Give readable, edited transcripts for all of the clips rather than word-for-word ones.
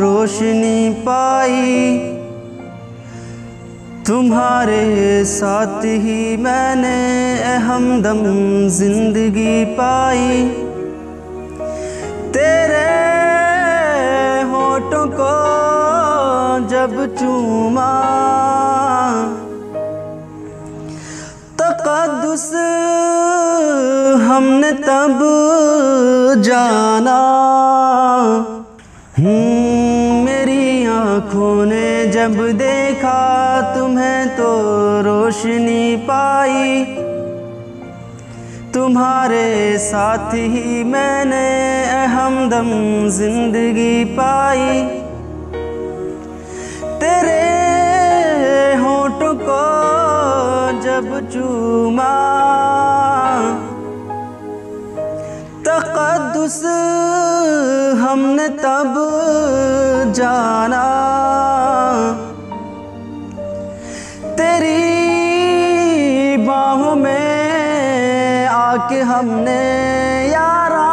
रोशनी पाई, तुम्हारे साथ ही मैंने हमदम जिंदगी पाई। तेरे होठों को जब चूमा, तक़द्दुस हमने तब जाना। मेरी आँखों ने जब देखा तुम्हें तो रोशनी पाई, तुम्हारे साथ ही मैंने हमदम जिंदगी पाई। तेरे होठों को जब चूमा, तक़द्दुस हमने तब जाना। तेरी बाहों में आके हमने यारा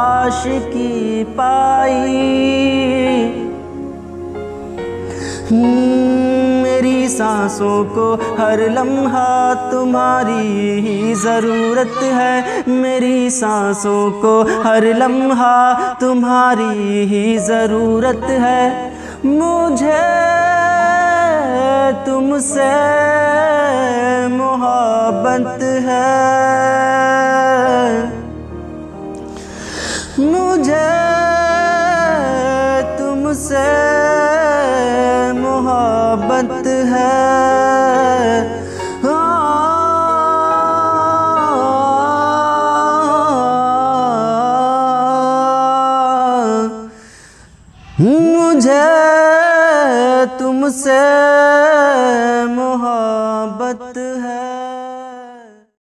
आशिकी पाई। मेरी सांसों को हर लम्हा तुम्हारी ही ज़रूरत है, मेरी सांसों को हर लम्हा तुम्हारी ही ज़रूरत है। मुझे तुमसे मोहब्बत है, मुझे तुमसे मोहब्बत है। मुझे तुमसे मोहब्बत है।